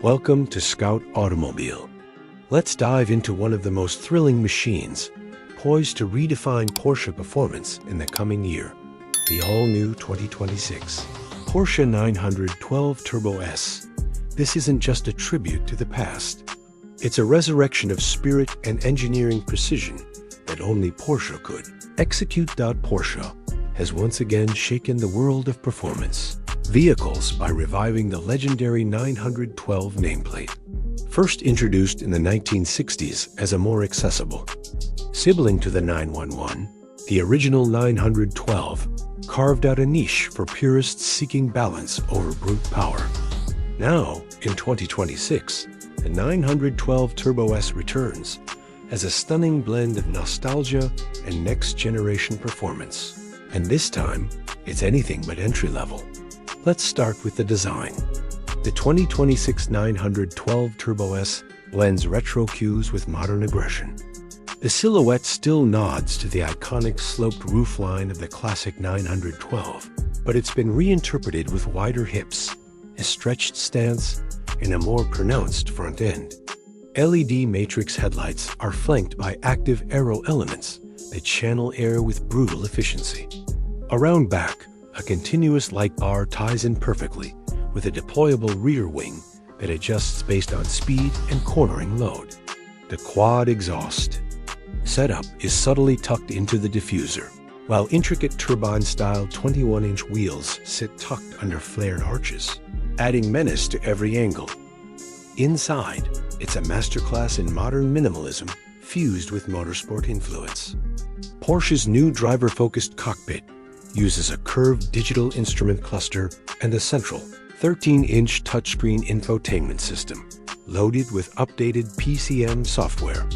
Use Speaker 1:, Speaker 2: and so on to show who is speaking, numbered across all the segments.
Speaker 1: Welcome to Scout Automobile. Let's dive into one of the most thrilling machines, poised to redefine Porsche performance in the coming year, the all-new 2026 Porsche 912 Turbo S. This isn't just a tribute to the past. It's a resurrection of spirit and engineering precision that only Porsche could. Execute. Porsche has once again shaken the world of performance vehicles by reviving the legendary 912 nameplate. First introduced in the 1960s as a more accessible sibling to the 911, the original 912 carved out a niche for purists seeking balance over brute power. Now, in 2026, the 912 Turbo S returns as a stunning blend of nostalgia and next-generation performance. And this time, it's anything but entry-level. Let's start with the design. The 2026 912 Turbo S blends retro cues with modern aggression. The silhouette still nods to the iconic sloped roofline of the classic 912, but it's been reinterpreted with wider hips, a stretched stance, and a more pronounced front end. LED matrix headlights are flanked by active aero elements that channel air with brutal efficiency. Around back, a continuous light bar ties in perfectly with a deployable rear wing that adjusts based on speed and cornering load. The quad exhaust setup is subtly tucked into the diffuser, while intricate turbine-style 21-inch wheels sit tucked under flared arches, adding menace to every angle. Inside, it's a masterclass in modern minimalism fused with motorsport influence. Porsche's new driver-focused cockpit uses a curved digital instrument cluster and a central 13-inch touchscreen infotainment system, loaded with updated PCM software.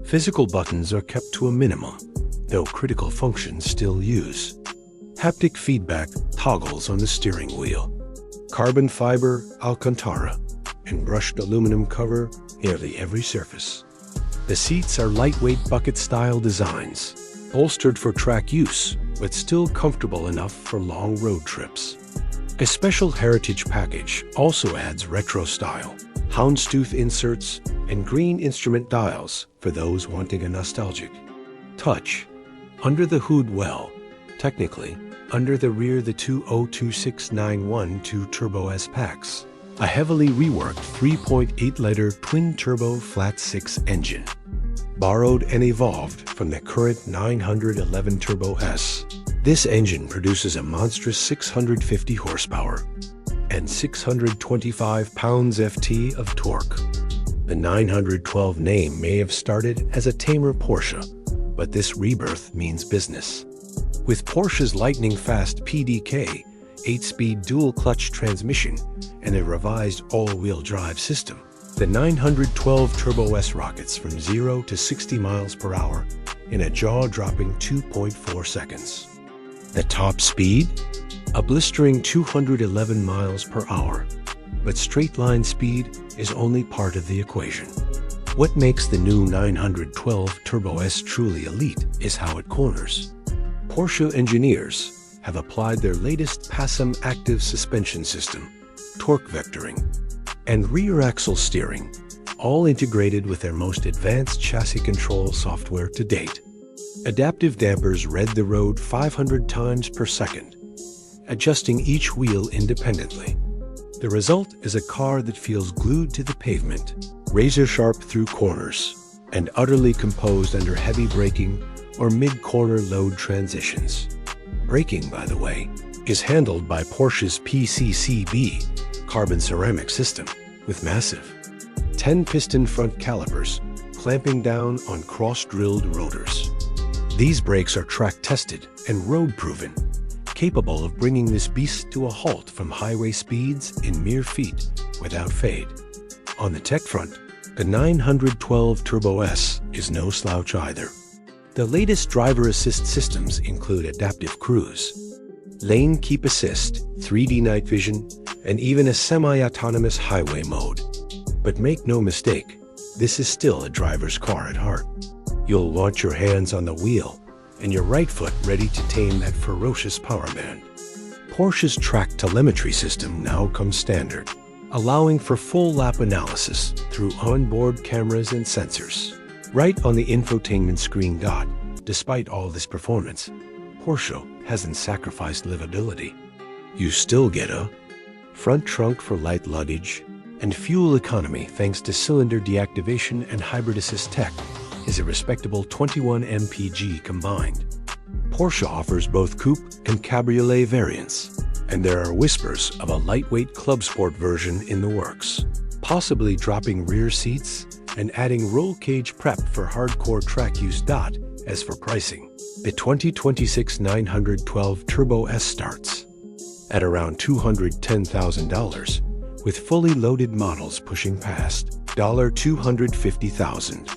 Speaker 1: Physical buttons are kept to a minimum, though critical functions still use. Haptic feedback toggles on the steering wheel. Carbon fiber Alcantara and brushed aluminum cover nearly every surface. The seats are lightweight bucket-style designs, bolstered for track use, but still comfortable enough for long road trips. A special heritage package also adds retro style, houndstooth inserts, and green instrument dials for those wanting a nostalgic touch. Under the hood, technically, under the rear, the two 026912 Turbo S packs a heavily reworked 3.8-liter twin-turbo flat-six engine, borrowed and evolved from the current 911 Turbo S. This engine produces a monstrous 650 horsepower and 625 pounds-ft of torque. The 912 name may have started as a tamer Porsche, but this rebirth means business. With Porsche's lightning-fast PDK, 8-speed dual-clutch transmission, and a revised all-wheel drive system, the 912 Turbo S rockets from 0 to 60 miles per hour in a jaw-dropping 2.4 seconds. The top speed? A blistering 211 miles per hour. But straight-line speed is only part of the equation. What makes the new 912 Turbo S truly elite is how it corners. Porsche engineers have applied their latest PASM active suspension system, torque vectoring, and rear axle steering, all integrated with their most advanced chassis control software to date. Adaptive dampers read the road 500 times per second, adjusting each wheel independently. The result is a car that feels glued to the pavement, razor-sharp through corners, and utterly composed under heavy braking or mid-corner load transitions. Braking, by the way, is handled by Porsche's PCCB carbon ceramic system with massive 10-piston front calipers clamping down on cross-drilled rotors. These brakes are track-tested and road-proven, capable of bringing this beast to a halt from highway speeds in mere feet without fade. On the tech front, the 912 Turbo S is no slouch either. The latest driver assist systems include adaptive cruise, lane keep assist, 3D night vision, and even a semi-autonomous highway mode. But make no mistake, this is still a driver's car at heart. You'll want your hands on the wheel and your right foot ready to tame that ferocious power band. Porsche's track telemetry system now comes standard, allowing for full lap analysis through onboard cameras and sensors. Right on the infotainment screen. Despite all this performance, Porsche hasn't sacrificed livability. You still get a front trunk for light luggage, and fuel economy thanks to cylinder deactivation and hybrid assist tech is a respectable 21 mpg combined. Porsche offers both coupe and cabriolet variants, and there are whispers of a lightweight club sport version in the works, possibly dropping rear seats and adding roll cage prep for hardcore track use. As for pricing, the 2026 912 Turbo S starts at around $210,000, with fully loaded models pushing past $250,000.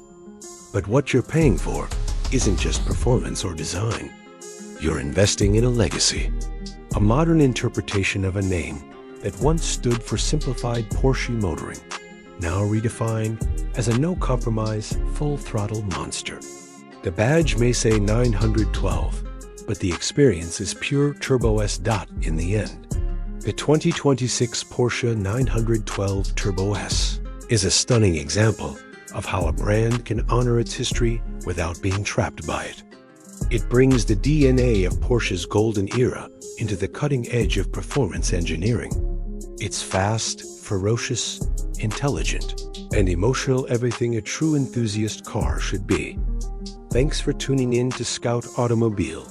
Speaker 1: But what you're paying for isn't just performance or design. You're investing in a legacy, a modern interpretation of a name that once stood for simplified Porsche motoring, now redefined as a no-compromise, full-throttle monster. The badge may say 912, but the experience is pure Turbo S. In the end. The 2026 Porsche 912 Turbo S is a stunning example of how a brand can honor its history without being trapped by it. It brings the DNA of Porsche's golden era into the cutting edge of performance engineering. It's fast, ferocious, intelligent, and emotional, everything a true enthusiast car should be. Thanks for tuning in to Scout Automobile.